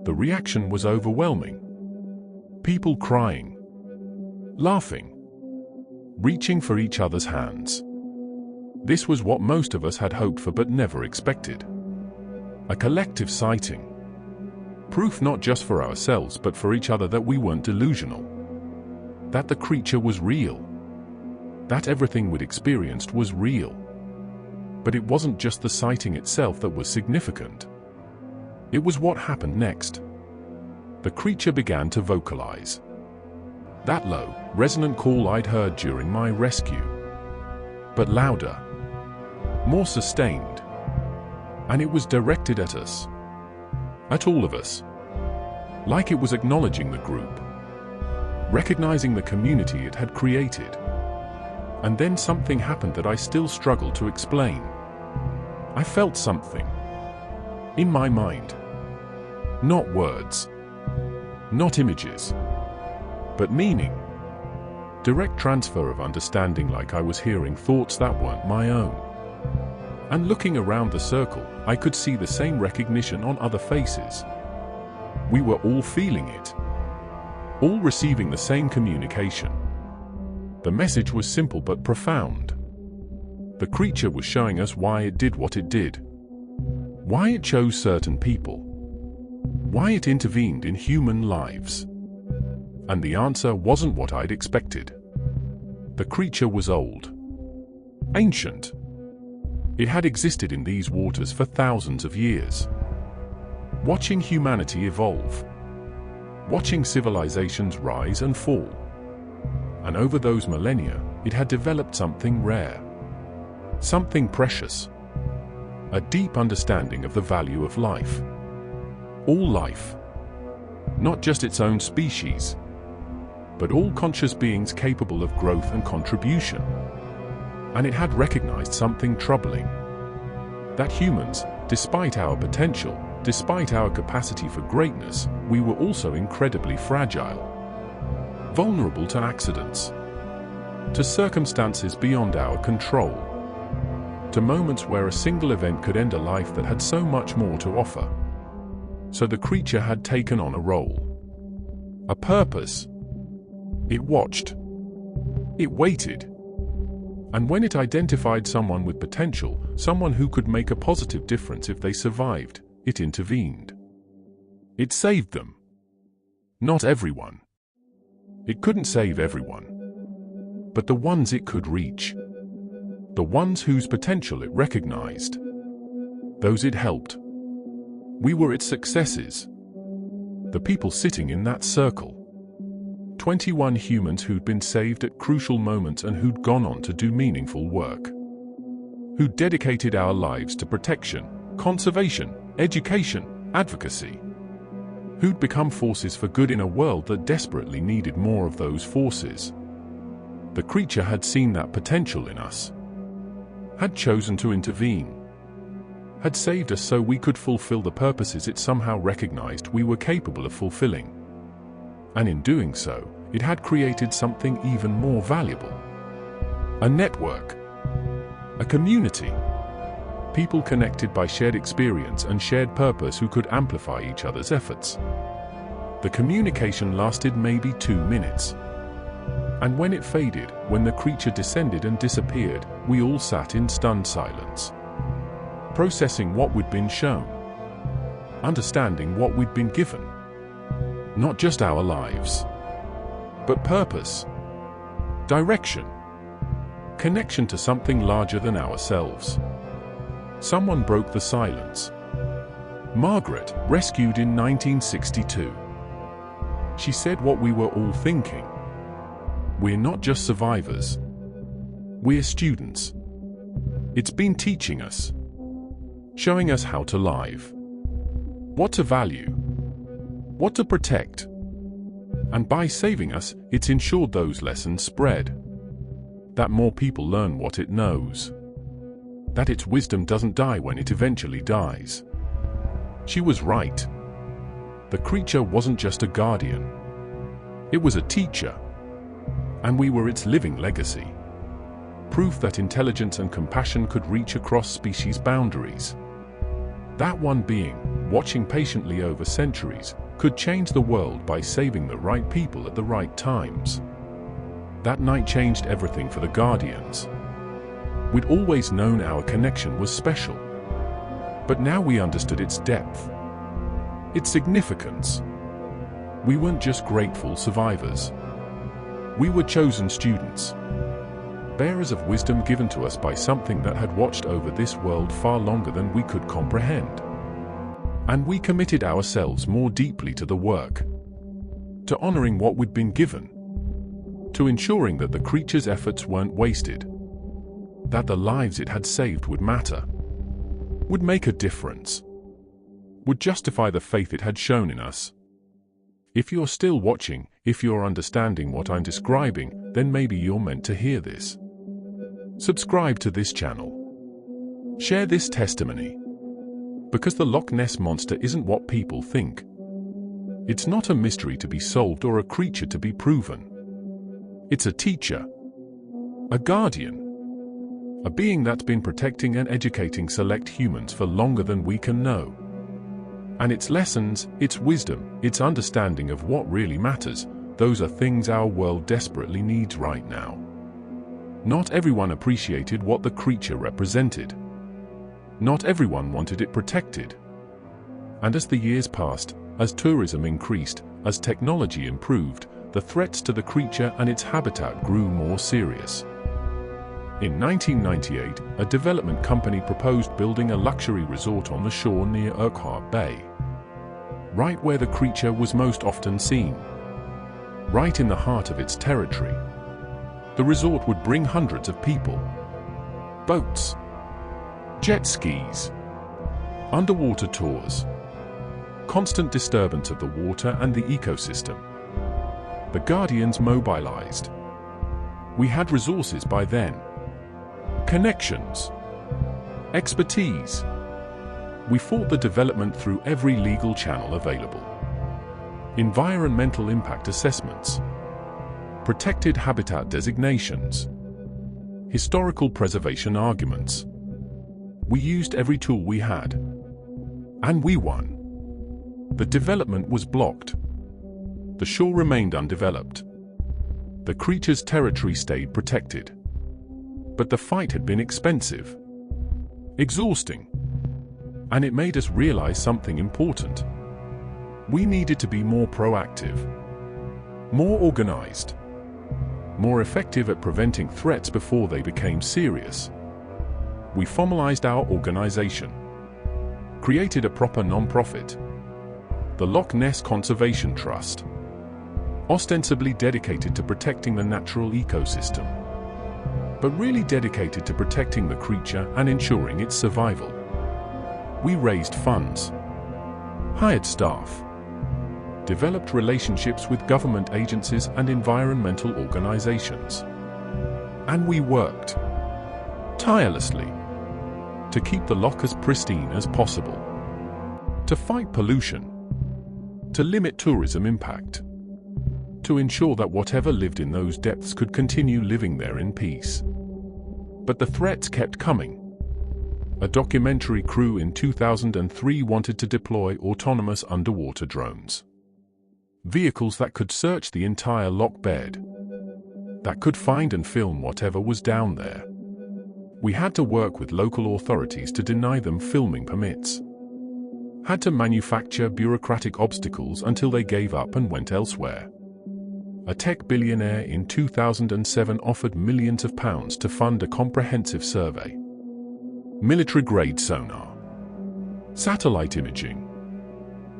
The reaction was overwhelming. People crying. Laughing. Reaching for each other's hands. This was what most of us had hoped for but never expected. A collective sighting. Proof not just for ourselves but for each other that we weren't delusional. That the creature was real. That everything we'd experienced was real. But it wasn't just the sighting itself that was significant. It was what happened next. The creature began to vocalize. That low, resonant call I'd heard during my rescue. But louder. More sustained. And it was directed at us. At all of us. like it was acknowledging the group, recognizing the community it had created. And then something happened that I still struggle to explain. I felt something. In my mind. Not words. Not images. But meaning. Direct transfer of understanding, like I was hearing thoughts that weren't my own. And looking around the circle, I could see the same recognition on other faces. We were all feeling it. All receiving the same communication. The message was simple but profound. The creature was showing us why it did what it did. Why it chose certain people. Why it intervened in human lives. And the answer wasn't what I'd expected. The creature was old. Ancient. It had existed in these waters for thousands of years. Watching humanity evolve. Watching civilizations rise and fall. And over those millennia, it had developed something rare. Something precious. A deep understanding of the value of life. All life. Not just its own species, but all conscious beings capable of growth and contribution. And it had recognized something troubling. That humans, despite our potential, despite our capacity for greatness, we were also incredibly fragile. Vulnerable to accidents. To circumstances beyond our control. To moments where a single event could end a life that had so much more to offer. So the creature had taken on a role. A purpose. It watched. It waited. And when it identified someone with potential, someone who could make a positive difference if they survived, it intervened. It saved them. Not everyone. It couldn't save everyone. But the ones it could reach. The ones whose potential it recognized. Those it helped. We were its successes. The people sitting in that circle. 21 humans who'd been saved at crucial moments and who'd gone on to do meaningful work. Who'd dedicated our lives to protection, conservation, education, advocacy. Who'd become forces for good in a world that desperately needed more of those forces. The creature had seen that potential in us. Had chosen to intervene. Had saved us so we could fulfill the purposes it somehow recognized we were capable of fulfilling. And in doing so, it had created something even more valuable. A network. A community. People connected by shared experience and shared purpose who could amplify each other's efforts. The communication lasted maybe 2 minutes. And when it faded, when the creature descended and disappeared, we all sat in stunned silence. Processing what we'd been shown. Understanding what we'd been given. Not just our lives, but purpose, direction, connection to something larger than ourselves. Someone broke the silence. Margaret, rescued in 1962. She said what we were all thinking. We're not just survivors. We're students. It's been teaching us, showing us how to live, what to value, what to protect. And by saving us, it's ensured those lessons spread. That more people learn what it knows. That its wisdom doesn't die when it eventually dies. She was right. The creature wasn't just a guardian. It was a teacher. And we were its living legacy. Proof that intelligence and compassion could reach across species boundaries. That one being, watching patiently over centuries, could change the world by saving the right people at the right times. That night changed everything for the Guardians. We'd always known our connection was special. But now we understood its depth, its significance. We weren't just grateful survivors. We were chosen students, bearers of wisdom given to us by something that had watched over this world far longer than we could comprehend. And we committed ourselves more deeply to the work, to honoring what we'd been given, to ensuring that the creature's efforts weren't wasted, that the lives it had saved would matter, would make a difference, would justify the faith it had shown in us. If you're still watching, if you're understanding what I'm describing, then maybe you're meant to hear this. Subscribe to this channel. Share this testimony. Because the Loch Ness Monster isn't what people think. It's not a mystery to be solved or a creature to be proven. It's a teacher, a guardian, a being that's been protecting and educating select humans for longer than we can know. And its lessons, its wisdom, its understanding of what really matters, those are things our world desperately needs right now. Not everyone appreciated what the creature represented. Not everyone wanted it protected. And as the years passed, as tourism increased, as technology improved, the threats to the creature and its habitat grew more serious. In 1998, a development company proposed building a luxury resort on the shore near Urquhart Bay. Right where the creature was most often seen. Right in the heart of its territory. The resort would bring hundreds of people. Boats. Jet skis. Underwater tours. Constant disturbance of the water and the ecosystem. The Guardians mobilized. We had resources by then. Connections. Expertise. We fought the development through every legal channel available. Environmental impact assessments. Protected habitat designations. Historical preservation arguments. We used every tool we had. And we won. The development was blocked. The shore remained undeveloped. The creature's territory stayed protected. But the fight had been expensive. Exhausting. And it made us realize something important. We needed to be more proactive. More organized. More effective at preventing threats before they became serious. We formalized our organization. Created a proper non-profit. The Loch Ness Conservation Trust. Ostensibly dedicated to protecting the natural ecosystem. But really dedicated to protecting the creature and ensuring its survival. We raised funds. Hired staff. Developed relationships with government agencies and environmental organizations. And we worked tirelessly to keep the loch as pristine as possible, to fight pollution, to limit tourism impact, to ensure that whatever lived in those depths could continue living there in peace. But the threats kept coming. A documentary crew in 2003 wanted to deploy autonomous underwater drones. Vehicles that could search the entire loch bed, that could find and film whatever was down there. We had to work with local authorities to deny them filming permits. Had to manufacture bureaucratic obstacles until they gave up and went elsewhere. A tech billionaire in 2007 offered millions of pounds to fund a comprehensive survey. Military-grade sonar. Satellite imaging.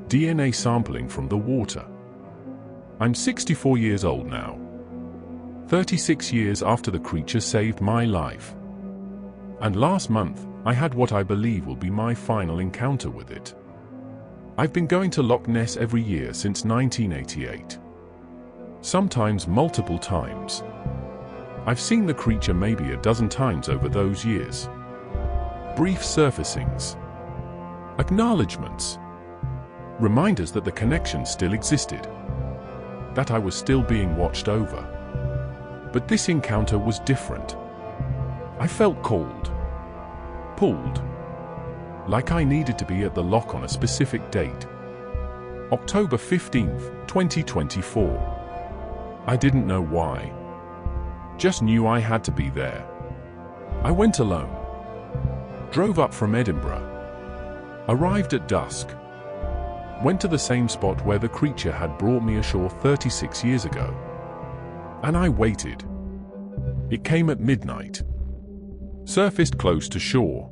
DNA sampling from the water. I'm 64 years old now. 36 years after the creature saved my life. And last month, I had what I believe will be my final encounter with it. I've been going to Loch Ness every year since 1988. Sometimes multiple times. I've seen the creature maybe a dozen times over those years. Brief surfacings. Acknowledgements. Reminders that the connection still existed. That I was still being watched over. But this encounter was different. I felt called. Pulled. Like I needed to be at the loch on a specific date. October 15th, 2024. I didn't know why. Just knew I had to be there. I went alone. Drove up from Edinburgh. Arrived at dusk. Went to the same spot where the creature had brought me ashore 36 years ago. And I waited. It came at midnight. Surfaced close to shore.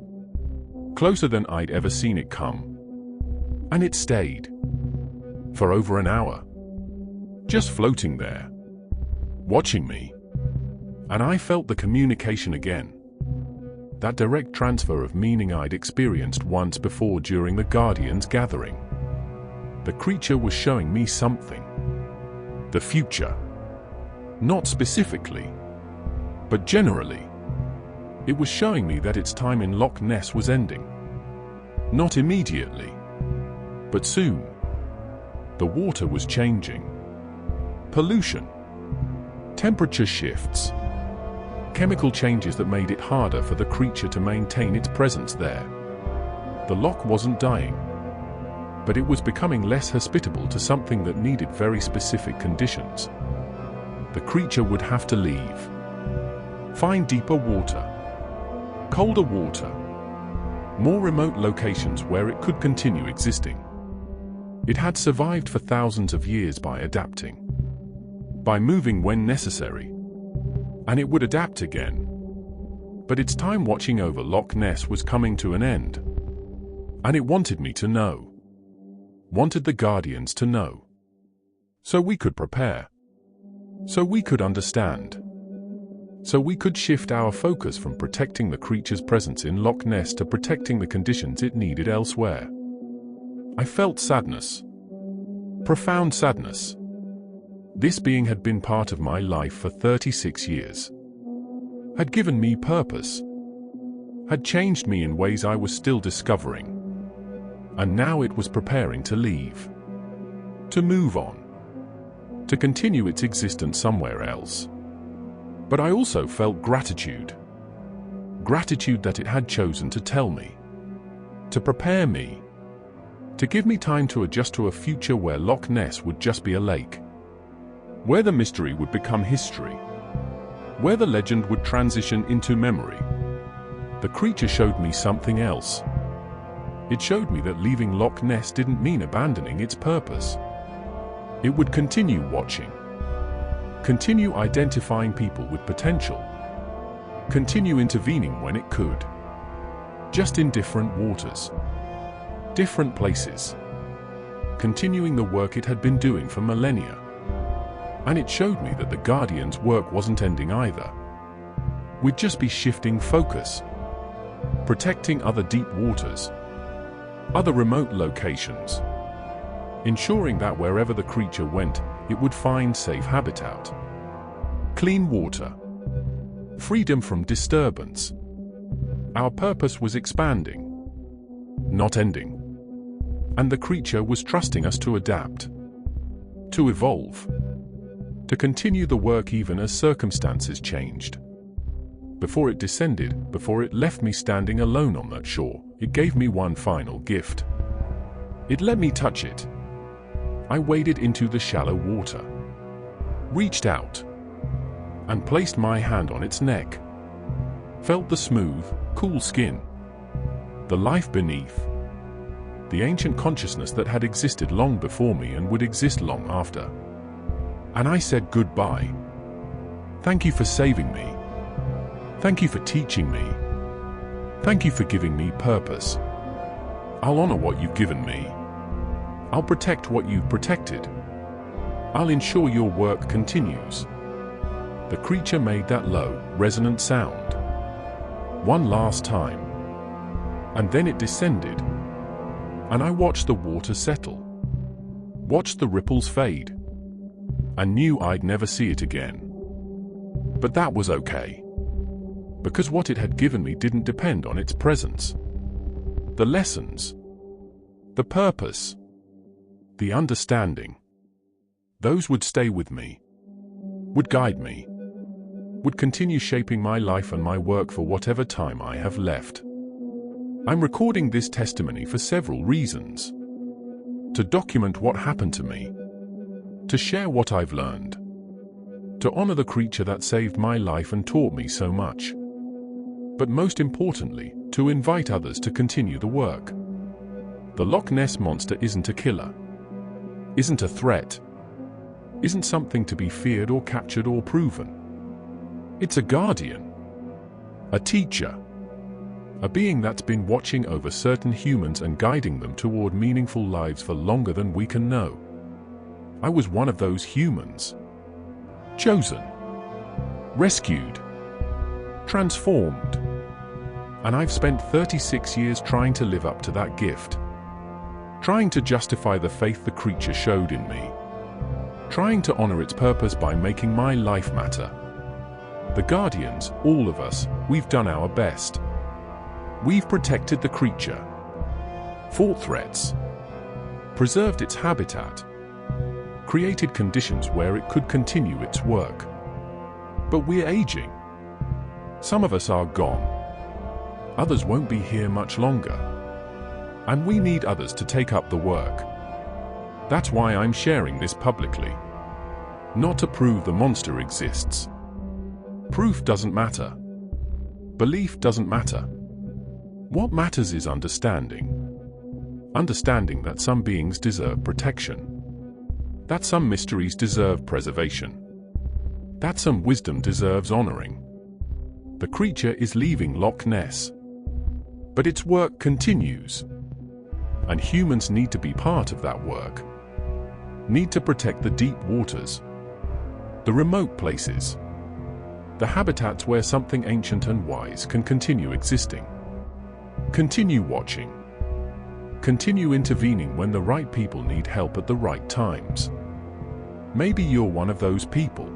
Closer than I'd ever seen it come. And it stayed. For over an hour. Just floating there. Watching me. And I felt the communication again. That direct transfer of meaning I'd experienced once before during the Guardians gathering. The creature was showing me something. The future. Not specifically, but generally. It was showing me that its time in Loch Ness was ending. Not immediately, but soon. The water was changing. Pollution. Temperature shifts. Chemical changes that made it harder for the creature to maintain its presence there. The loch wasn't dying, but it was becoming less hospitable to something that needed very specific conditions. The creature would have to leave. Find deeper water, colder water, more remote locations where it could continue existing. It had survived for thousands of years by adapting, by moving when necessary, and it would adapt again. But its time watching over Loch Ness was coming to an end, and it wanted me to know, wanted the Guardians to know, so we could prepare, so we could understand, so we could shift our focus from protecting the creature's presence in Loch Ness to protecting the conditions it needed elsewhere. I felt sadness, profound sadness. This being had been part of my life for 36 years, had given me purpose, had changed me in ways I was still discovering, and now it was preparing to leave, to move on, to continue its existence somewhere else. But I also felt gratitude. Gratitude that it had chosen to tell me, to prepare me, to give me time to adjust to a future where Loch Ness would just be a lake, where the mystery would become history, where the legend would transition into memory. The creature showed me something else. It showed me that leaving Loch Ness didn't mean abandoning its purpose. It would continue watching, continue identifying people with potential, continue intervening when it could, just in different waters, different places, continuing the work it had been doing for millennia. And it showed me that the Guardians' work wasn't ending either. We'd just be shifting focus, protecting other deep waters, other remote locations, ensuring that wherever the creature went, it would find safe habitat, clean water, freedom from disturbance. Our purpose was expanding, not ending. And the creature was trusting us to adapt, to evolve, to continue the work even as circumstances changed. Before it descended, before it left me standing alone on that shore, it gave me one final gift. It let me touch it. I waded into the shallow water, reached out, and placed my hand on its neck. Felt the smooth, cool skin, the life beneath, the ancient consciousness that had existed long before me and would exist long after. And I said goodbye. Thank you for saving me. Thank you for teaching me. Thank you for giving me purpose. I'll honor what you've given me. I'll protect what you've protected. I'll ensure your work continues. The creature made that low, resonant sound one last time, and then it descended, and I watched the water settle, watched the ripples fade, and knew I'd never see it again. But that was okay, because what it had given me didn't depend on its presence. The lessons, the purpose, the understanding, those would stay with me, would guide me, would continue shaping my life and my work for whatever time I have left. I'm recording this testimony for several reasons. To document what happened to me, to share what I've learned, to honor the creature that saved my life and taught me so much. But most importantly, to invite others to continue the work. The Loch Ness Monster isn't a killer, isn't a threat, isn't something to be feared or captured or proven. It's a guardian, a teacher, a being that's been watching over certain humans and guiding them toward meaningful lives for longer than we can know. I was one of those humans. Chosen, rescued, transformed. And I've spent 36 years trying to live up to that gift. trying to justify the faith the creature showed in me, trying to honor its purpose by making my life matter. The Guardians, all of us, we've done our best. We've protected the creature, fought threats, preserved its habitat, created conditions where it could continue its work. But we're aging. Some of us are gone. Others won't be here much longer. And we need others to take up the work. That's why I'm sharing this publicly. Not to prove the monster exists. Proof doesn't matter. Belief doesn't matter. What matters is understanding. Understanding that some beings deserve protection. That some mysteries deserve preservation. That some wisdom deserves honoring. The creature is leaving Loch Ness. But its work continues. And humans need to be part of that work. Need to protect the deep waters. The remote places. The habitats where something ancient and wise can continue existing. Continue watching. Continue intervening when the right people need help at the right times. Maybe you're one of those people.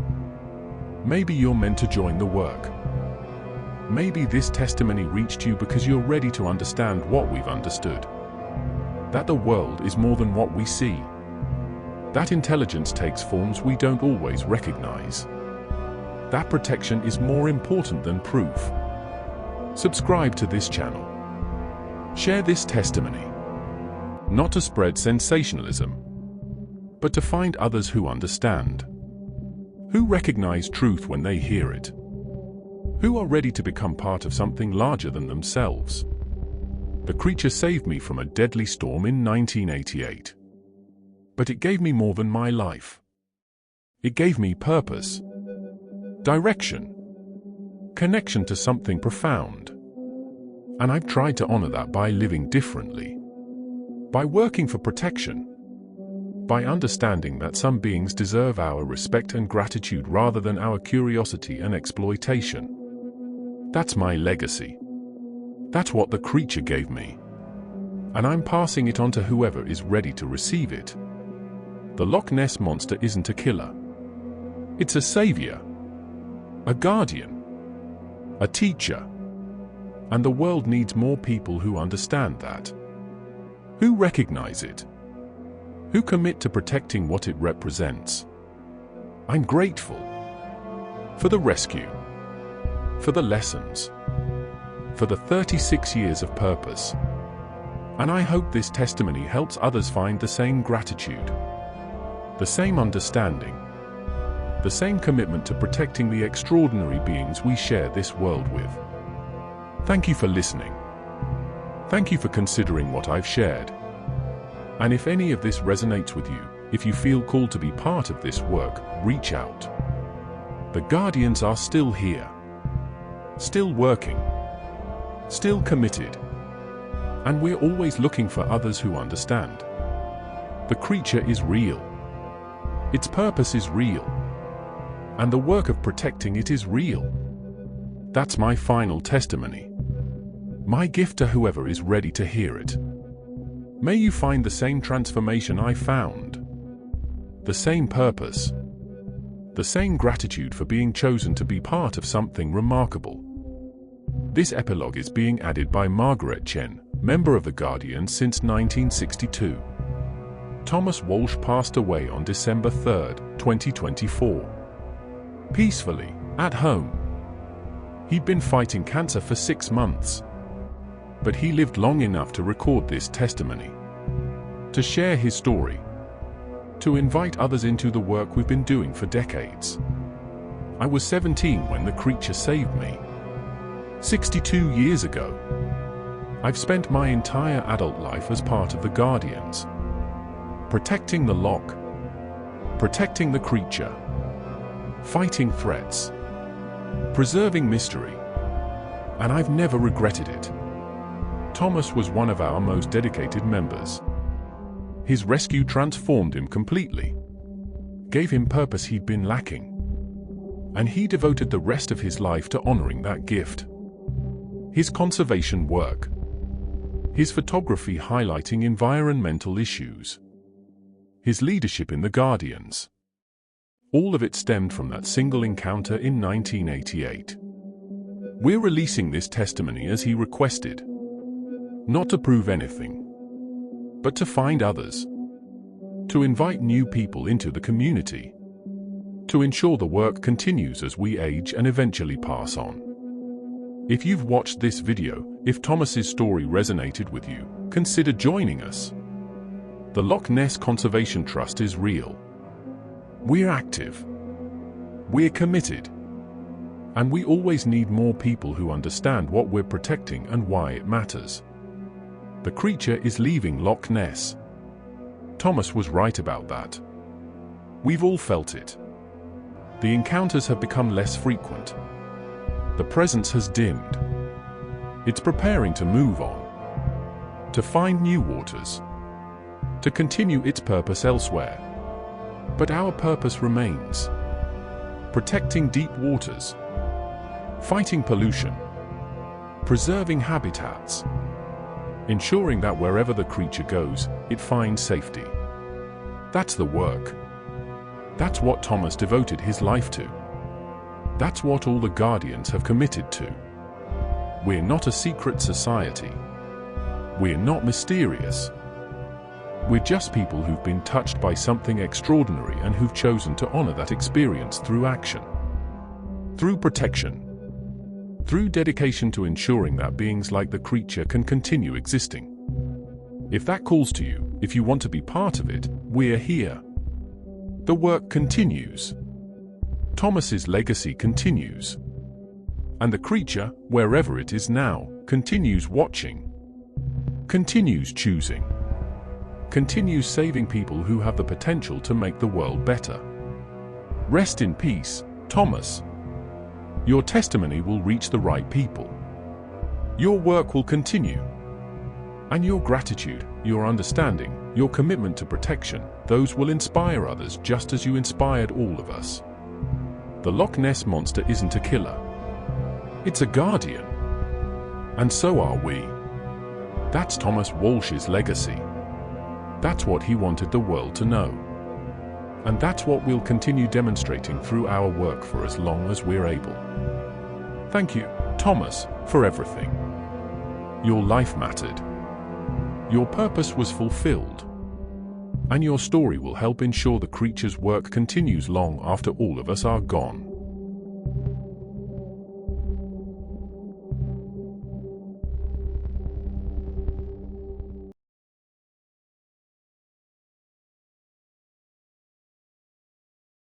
Maybe you're meant to join the work. Maybe this testimony reached you because you're ready to understand what we've understood. That the world is more than what we see. That intelligence takes forms we don't always recognize. That protection is more important than proof. Subscribe to this channel. Share this testimony. Not to spread sensationalism, but to find others who understand. Who recognize truth when they hear it. Who are ready to become part of something larger than themselves. The creature saved me from a deadly storm in 1988. But it gave me more than my life. It gave me purpose, direction, connection to something profound. And I've tried to honor that by living differently. By working for protection. By understanding that some beings deserve our respect and gratitude rather than our curiosity and exploitation. That's my legacy. That's what the creature gave me. And I'm passing it on to whoever is ready to receive it. The Loch Ness Monster isn't a killer. It's a savior. A guardian. A teacher. And the world needs more people who understand that. Who recognize it. Who commit to protecting what it represents. I'm grateful. For the rescue. For the lessons. For the 36 years of purpose. And I hope this testimony helps others find the same gratitude. The same understanding. The same commitment to protecting the extraordinary beings we share this world with. Thank you for listening. Thank you for considering what I've shared. And if any of this resonates with you, if you feel called to be part of this work, reach out. The Guardians are still here. Still working. Still committed. And we're always looking for others who understand. The creature is real. Its purpose is real. And the work of protecting it is real. That's my final testimony. My gift to whoever is ready to hear it. May you find the same transformation I found. The same purpose. The same gratitude for being chosen to be part of something remarkable. This epilogue is being added by Margaret Chen, member of the Guardian since 1962. Thomas Walsh passed away on December 3, 2024. Peacefully, at home. He'd been fighting cancer for 6 months. But he lived long enough to record this testimony. To share his story. To invite others into the work we've been doing for decades. I was 17 when the creature saved me. 62 years ago. I've spent my entire adult life as part of the Guardians. Protecting the Loch. Protecting the creature. Fighting threats. Preserving mystery. And I've never regretted it. Thomas was one of our most dedicated members. His rescue transformed him completely. Gave him purpose he'd been lacking. And he devoted the rest of his life to honoring that gift. His conservation work. his photography highlighting environmental issues, his leadership in the Guardians. All of it stemmed from that single encounter in 1988. We're releasing this testimony as he requested, not to prove anything, but to find others, to invite new people into the community, to ensure the work continues as we age and eventually pass on. If you've watched this video, if Thomas's story resonated with you, consider joining us. The Loch Ness Conservation Trust is real. We're active. We're committed. And we always need more people who understand what we're protecting and why it matters. The creature is leaving Loch Ness. Thomas was right about that. We've all felt it. The encounters have become less frequent. The presence has dimmed. It's preparing to move on, to find new waters, to continue its purpose elsewhere. But our purpose remains: protecting deep waters, fighting pollution, preserving habitats, ensuring that wherever the creature goes, it finds safety. That's the work. That's what Thomas devoted his life to. That's what all the Guardians have committed to. We're not a secret society. We're not mysterious. We're just people who've been touched by something extraordinary and who've chosen to honor that experience through action, through protection, through dedication to ensuring that beings like the creature can continue existing. If that calls to you, if you want to be part of it, we're here. The work continues. Thomas's legacy continues. And the creature, wherever it is now, continues watching, continues choosing, continues saving people who have the potential to make the world better. Rest in peace, Thomas. Your testimony will reach the right people. Your work will continue. And your gratitude, your understanding, your commitment to protection, those will inspire others just as you inspired all of us. The Loch Ness Monster isn't a killer. It's a guardian. And so are we. That's Thomas Walsh's legacy. That's what he wanted the world to know. And that's what we'll continue demonstrating through our work for as long as we're able. Thank you, Thomas, for everything. Your life mattered. Your purpose was fulfilled. And your story will help ensure the creature's work continues long after all of us are gone.